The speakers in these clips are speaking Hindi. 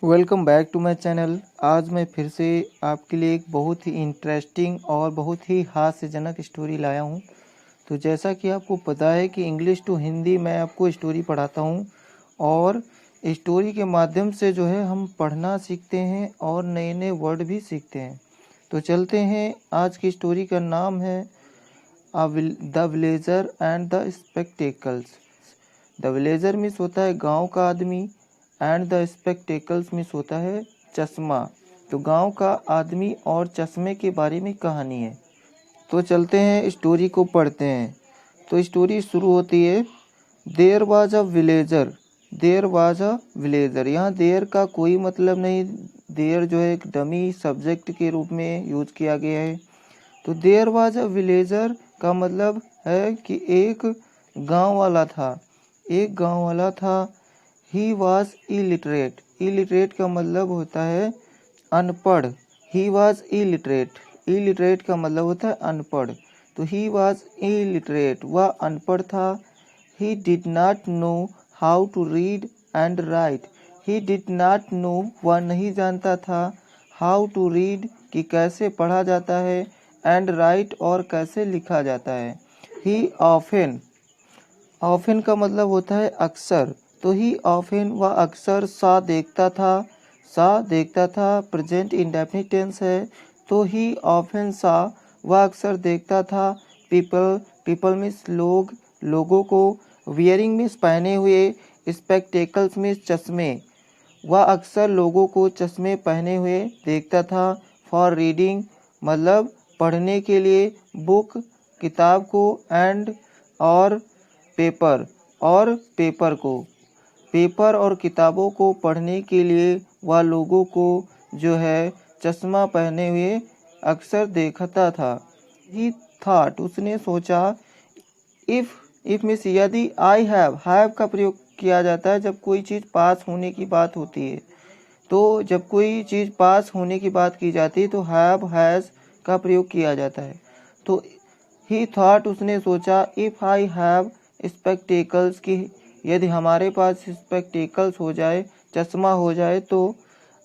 Welcome back to my channel. आज मैं फिर से आपके लिए एक बहुत ही इंटरेस्टिंग और बहुत ही हास्यजनक स्टोरी लाया हूं। तो जैसा कि आपको पता है कि इंग्लिश टू हिंदी मैं आपको स्टोरी पढ़ाता हूं और स्टोरी के माध्यम से जो है हम पढ़ना सीखते हैं और नए नए वर्ड भी सीखते हैं। तो चलते हैं। आज की स्टोरी का नाम है the villager and the spectacles. The villager means होता है गांव का आदमी एंड द स्पेक्टेकल्स मीन्स होता है चश्मा। तो गांव का आदमी और चश्मे के बारे में कहानी है। तो चलते हैं स्टोरी को पढ़ते हैं। तो स्टोरी शुरू होती है। There was a villager. There was a villager. यहाँ देयर का कोई मतलब नहीं। देयर जो है एक डमी सब्जेक्ट के रूप में यूज किया गया है। तो देयर वाज अ विलेजर का मतलब है कि एक गांव वाला था। एक गांव वाला था। He was illiterate. इलिटरेट का मतलब होता है अनपढ़। He was illiterate. इलिटरेट का मतलब होता है अनपढ़। तो ही वॉज इलिटरेट, वह अनपढ़ था। He did not know how to read and write. He did not know, वह नहीं जानता था। हाउ टू रीड, कि कैसे पढ़ा जाता है, एंड राइट, और कैसे लिखा जाता है। ही ऑफन। ऑफन का मतलब होता है अक्सर। तो ही ऑफन, वह अक्सर सा देखता था। सा देखता था प्रेजेंट इंडेफिनिट टेंस है। तो ही ऑफन सा, वह अक्सर देखता था। पीपल, पीपल मीन्स लोग, लोगों को। वियरिंग मीन्स पहने हुए। स्पेक्टेकल्स मीन्स चश्मे, वह अक्सर लोगों को चश्मे पहने हुए देखता था। फॉर रीडिंग मतलब पढ़ने के लिए। बुक किताब को। एंड और पेपर, और पेपर को। पेपर और किताबों को पढ़ने के लिए वह लोगों को जो है चश्मा पहने हुए अक्सर देखता था। ही थॉट, उसने सोचा। इफ मीन्स यदि। आई हैव का प्रयोग किया जाता है जब कोई चीज़ पास होने की बात होती है। तो जब कोई चीज़ पास होने की बात की जाती है तो हैव हैज़ का प्रयोग किया जाता है। तो ही थॉट, उसने सोचा। इफ़ आई हैव स्पेक्टेकल्स, की यदि हमारे पास स्पेक्टेकल्स हो जाए, चश्मा हो जाए, तो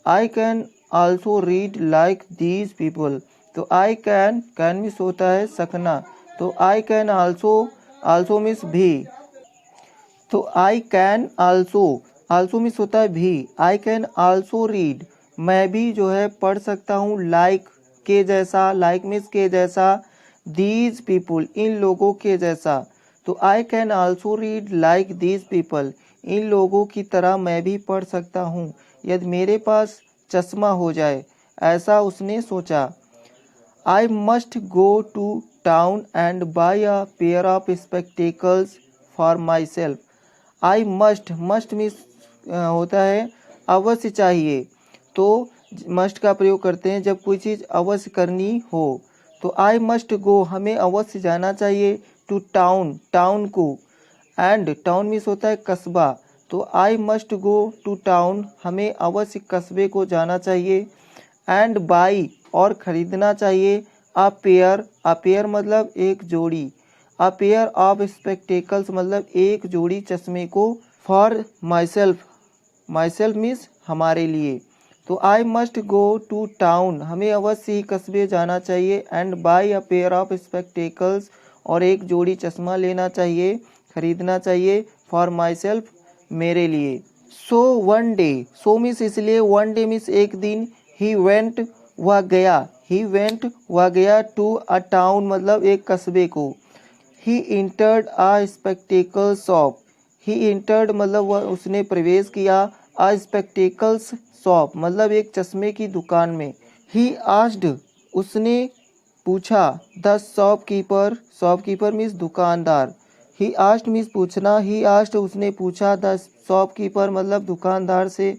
I can also read like these people. तो आई कैन मीन्स होता है सकना। तो I can also, also means भी। तो I can also, also means होता है भी। आई कैन आल्सो रीड, मैं भी जो है पढ़ सकता हूँ। लाइक के जैसा, लाइक मीन्स के जैसा। दीज पीपुल, इन लोगों के जैसा। तो I can also read like these people, इन लोगों की तरह मैं भी पढ़ सकता हूँ यदि मेरे पास चश्मा हो जाए, ऐसा उसने सोचा। I must go to town and buy a pair of spectacles for myself. I must, must means होता है अवश्य चाहिए। तो मस्ट का प्रयोग करते हैं जब कोई चीज़ अवश्य करनी हो। तो आई मस्ट गो, हमें अवश्य जाना चाहिए। टू टाउन, टाउन को। एंड टाउन मीन्स होता है कस्बा। तो I must go to town, हमें अवश्य कस्बे को जाना चाहिए। एंड बाई, और खरीदना चाहिए। अ पेयर, अ पेयर मतलब एक जोड़ी। अ पेयर ऑफ स्पेक्टेकल्स मतलब एक जोड़ी चश्मे को। For myself, myself means हमारे लिए। तो I must go to town, हमें अवश्य ही कस्बे जाना चाहिए। And buy a pair of spectacles, और एक जोड़ी चश्मा लेना चाहिए, खरीदना चाहिए। फॉर माई सेल्फ, मेरे लिए। So one day, so means इसलिए, वन डे मीन्स एक दिन। ही वेंट, वह गया। ही वेंट, वह गया। टू अ टाउन मतलब एक कस्बे को। ही इंटर्ड अ स्पेक्टेकल शॉप। ही इंटर्ड मतलब वह उसने प्रवेश किया। अ स्पेक्टेकल्स शॉप मतलब एक चश्मे की दुकान में। ही आस्क्ड, उसने पूछा। द शॉपकीपर, शॉपकीपर मीन्स दुकानदार। ही आस्क्ड मीन्स पूछना। ही आस्क्ड, उसने पूछा। द शॉपकीपर मतलब दुकानदार से।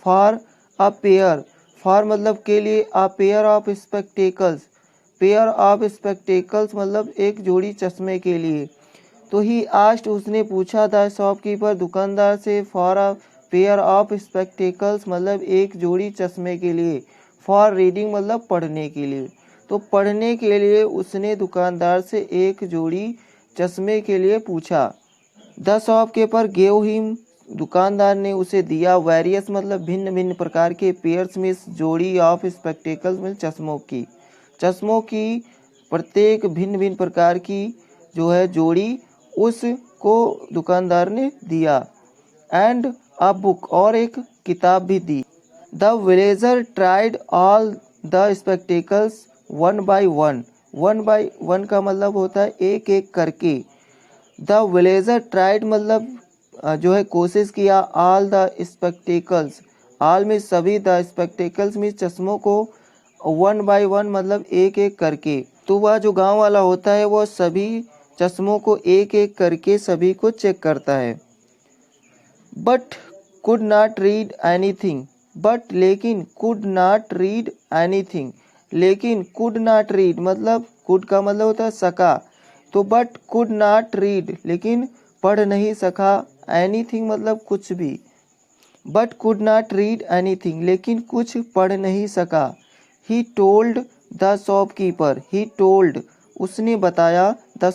फॉर अ पेयर, फॉर मतलब के लिए। अ pair of spectacles, pair of spectacles मतलब एक जोड़ी चश्मे के लिए। तो ही आस्ट, उसने पूछा। द शॉपकीपर, दुकानदार से। For a pair of spectacles मतलब एक जोड़ी चश्मे के लिए। फॉर रीडिंग मतलब पढ़ने के लिए। तो पढ़ने के लिए उसने दुकानदार से एक जोड़ी चश्मे के लिए पूछा। द शॉपकीपर गेव हिम, दुकानदार ने उसे दिया वेरियस मतलब भिन्न भिन्न प्रकार के, पेयर्स मीन्स जोड़ी, ऑफ स्पेक्टेकल्स मीन्स चश्मों की प्रत्येक भिन्न भिन्न प्रकार की जो है जोड़ी उसको दुकानदार ने दिया। एंड अ बुक और एक किताब भी दी। The villager tried all the spectacles one by one का मतलब होता है एक एक करके। द विलेजर ट्राइड मतलब जो है कोशिश किया, ऑल द स्पेक्टेकल्स, ऑल में सभी, द स्पेक्टेकल्स में चश्मों को, वन बाय वन मतलब एक एक करके। तो वह जो गांव वाला होता है वह सभी चश्मों को एक एक करके सभी को चेक करता है। But could not read anything, but लेकिन, कुड नॉट रीड एनीथिंग, लेकिन कुड नॉट रीड मतलब कुड का मतलब होता है सका, तो बट कुड नॉट रीड लेकिन पढ़ नहीं सका, एनीथिंग मतलब कुछ भी, but could not read anything लेकिन कुछ पढ़ नहीं सका। He told the shopkeeper, he told उसने बताया, द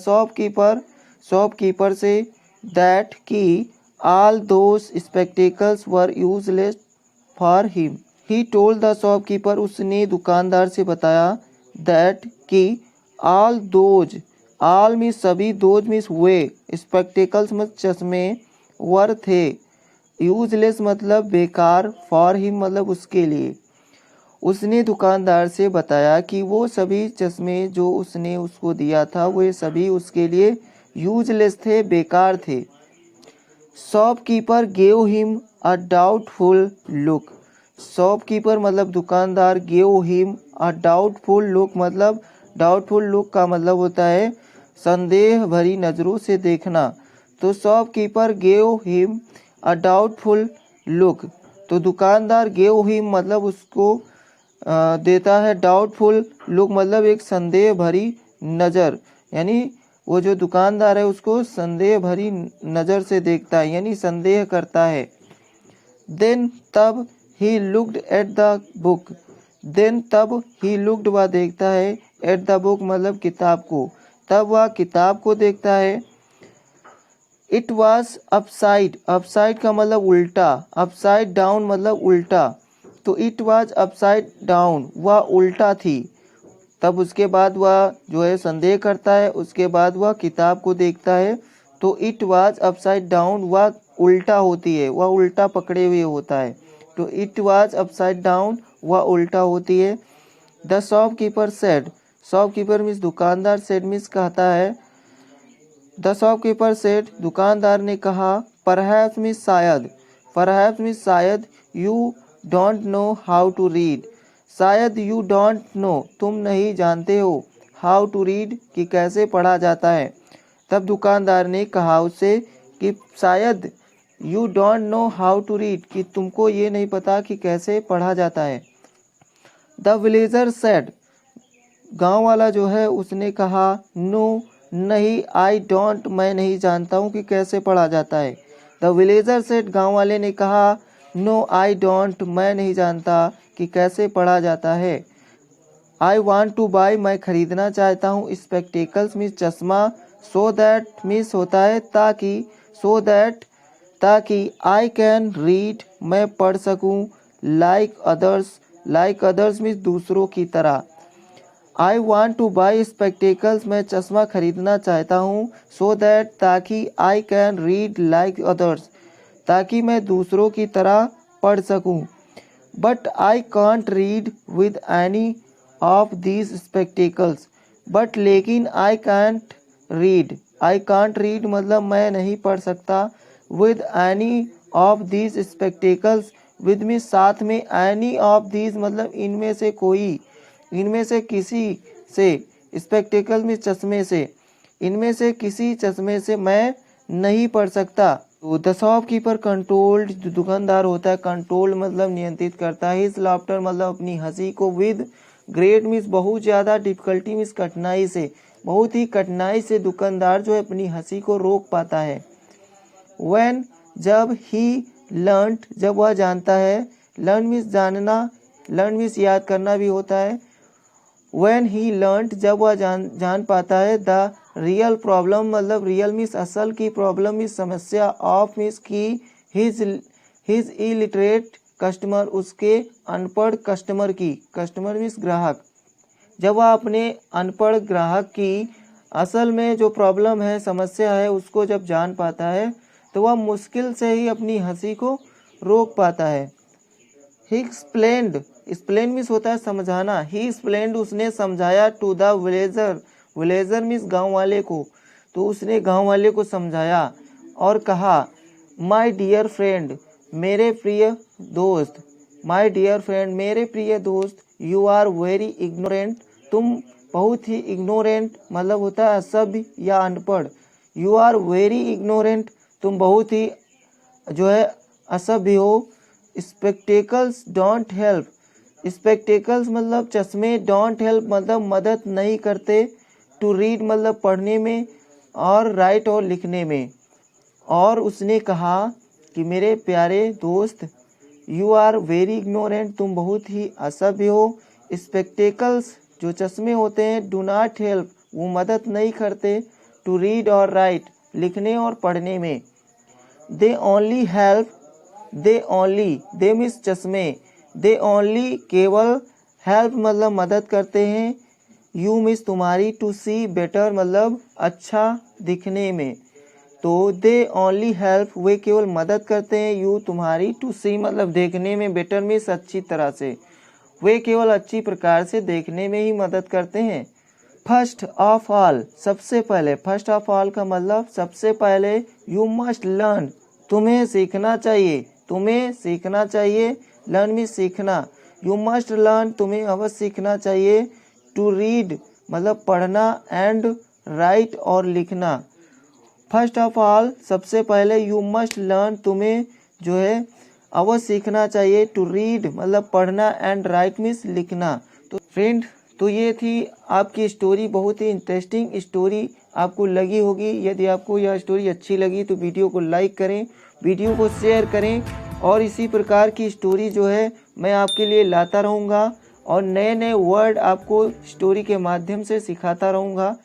शॉपकीपर से, दैट कि all those spectacles were useless for him. He told the shopkeeper उसने दुकानदार से बताया, दैट कि ऑल दोज, ऑल में सभी, दोज में वे, स्पेक्टेकल्स मतलब चश्मे, वर थे, यूजलेस मतलब बेकार, फॉर हिम मतलब उसके लिए। उसने दुकानदार से बताया कि वो सभी चश्मे जो उसने उसको दिया था वे सभी उसके लिए यूजलेस थे, बेकार थे। Shopkeeper gave him a doubtful look, shopkeeper मतलब दुकानदार, gave him a doubtful look मतलब, डाउटफुल लुक का मतलब होता है संदेह भरी नज़रों से देखना। तो shopkeeper gave him a doubtful look, तो दुकानदार गेव हिम मतलब उसको देता है, डाउटफुल लुक मतलब एक संदेह भरी नज़र, यानी वो जो दुकानदार है उसको संदेह भरी नज़र से देखता है, यानी संदेह करता है। देन तब he looked at the book, then तब ही लुक्ड वह देखता है, एट द बुक मतलब किताब को, तब वह किताब को देखता है। इट वॉज अपसाइड, अपसाइड का मतलब उल्टा, अपसाइड डाउन मतलब उल्टा, तो इट वॉज अपसाइड डाउन वह उल्टा थी। तब उसके बाद वह जो है संदेह करता है, उसके बाद वह किताब को देखता है, तो इट वॉज अपसाइड डाउन वह उल्टा होती है, वह उल्टा पकड़े हुए होता है, तो इट वॉज अपसाइड डाउन वह उल्टा होती है। The shopkeeper said, shopkeeper means दुकानदार, सेड मीन्स कहता है, द शॉपकीपर सेड दुकानदार ने कहा, परहैप्स मीन्स शायद, परहैप्स मीन्स शायद, you don't know how to read, शायद यू डोंट नो तुम नहीं जानते हो, हाउ टू रीड कि कैसे पढ़ा जाता है। तब दुकानदार ने कहा उससे कि शायद you don't know how to read कि तुमको ये नहीं पता कि कैसे पढ़ा जाता है। द विलेजर सेड, गांव वाला जो है उसने कहा, नो नहीं, आई डोंट मैं नहीं जानता हूँ कि कैसे पढ़ा जाता है। द विलेजर सेड गांव वाले ने कहा, नो आई डोंट मैं नहीं जानता कि कैसे पढ़ा जाता है। आई वॉन्ट टू बाई मैं खरीदना चाहता हूँ, स्पेक्टेकल्स मीन्स चश्मा, सो दैट मीन्स होता है ताकि, सो दैट ताकि, आई कैन रीड मैं पढ़ सकूँ, लाइक अदर्स मीन्स दूसरों की तरह। I want to buy spectacles मैं चश्मा खरीदना चाहता हूँ, सो दैट ताकि, I can read like others ताकि मैं दूसरों की तरह पढ़ सकूँ। But I can't read with any of these spectacles, but लेकिन I can't read, I can't read मतलब मैं नहीं पढ़ सकता, with any of these spectacles, with में साथ में, एनी ऑफ दीज मतलब इनमें से कोई, इनमें से किसी से, स्पेक्टेकल में चश्मे से, इनमें से किसी चश्मे से मैं नहीं पढ़ सकता। तो द शॉपकीपर कंट्रोल्ड, जो दुकानदार होता है, कंट्रोल मतलब नियंत्रित करता है, हिज लाफ्टर मतलब अपनी हंसी को, विद ग्रेट मीन्स बहुत ज़्यादा, डिफिकल्टी मीन्स कठिनाई से, बहुत ही कठिनाई से दुकानदार जो है अपनी हंसी को रोक पाता है। व्हेन जब, ही लर्नड जब वह जानता है, लर्न मीन्स जानना, लर्न मीन्स याद करना भी होता है। व्हेन ही लर्नड जब वह जान पाता है, द रियल प्रॉब्लम मतलब रियल मीन्स असल की, प्रॉब्लम मीन्स समस्या, ऑफ मीन्स की, हिज इलिटरेट कस्टमर, उसके अनपढ़ कस्टमर की, कस्टमर मीन्स ग्राहक, जब वह अपने अनपढ़ ग्राहक की असल में जो प्रॉब्लम है, समस्या है, उसको जब जान पाता है तो वह मुश्किल से ही अपनी हंसी को रोक पाता है। ही एक्सप्लेन्ड, एक्सप्लेन मीन्स होता है समझाना, ही एक्सप्लेन्ड उसने समझाया, to the villager, villager means गाँव वाले को, तो उसने गाँव वाले को समझाया और कहा माय डियर फ्रेंड, मेरे प्रिय दोस्त, माय डियर फ्रेंड, मेरे प्रिय दोस्त, यू आर वेरी इग्नोरेंट, तुम बहुत ही इग्नोरेंट मतलब होता है असभ्य या अनपढ़, यू आर वेरी इग्नोरेंट, तुम बहुत ही जो है असभ्य हो। स्पेक्टेकल्स डोंट हेल्प, स्पेक्टेकल्स मतलब चश्मे, डोंट हेल्प मतलब मदद नहीं करते, टू रीड मतलब पढ़ने में, और राइट और लिखने में। और उसने कहा कि मेरे प्यारे दोस्त, यू आर वेरी इग्नोरेंट, तुम बहुत ही असभ्य हो। स्पेक्टेकल्स जो चश्मे होते हैं, डू नॉट हेल्प वो मदद नहीं करते, टू रीड और राइट लिखने और पढ़ने में। They only help, they only, they means चश्मे, दे ओनली केवल, हेल्प मतलब मदद करते हैं, यू मीन्स तुम्हारी, टू सी बेटर मतलब अच्छा दिखने में, तो दे ओनली हेल्प वे केवल मदद करते हैं, यू तुम्हारी, टू सी मतलब देखने में, बेटर मीन्स अच्छी तरह से, वे केवल अच्छी प्रकार से देखने में ही मदद करते हैं। फर्स्ट ऑफ ऑल सबसे पहले, फर्स्ट ऑफ ऑल का मतलब सबसे पहले, यू मस्ट लर्न तुम्हें सीखना चाहिए, तुम्हें सीखना चाहिए, लर्न मीन्स सीखना, यू मस्ट लर्न तुम्हें अवश्य सीखना चाहिए, टू रीड मतलब पढ़ना, एंड राइट और लिखना। फर्स्ट ऑफ ऑल सबसे पहले, यू मस्ट लर्न तुम्हें जो है अवश्य सीखना चाहिए, टू रीड मतलब पढ़ना, एंड राइट मीन्स लिखना। तो फ्रेंड, तो ये थी आपकी स्टोरी, बहुत ही इंटरेस्टिंग स्टोरी आपको लगी होगी। यदि आपको यह स्टोरी अच्छी लगी तो वीडियो को लाइक करें, वीडियो को शेयर करें, और इसी प्रकार की स्टोरी जो है मैं आपके लिए लाता रहूँगा और नए नए वर्ड आपको स्टोरी के माध्यम से सिखाता रहूँगा।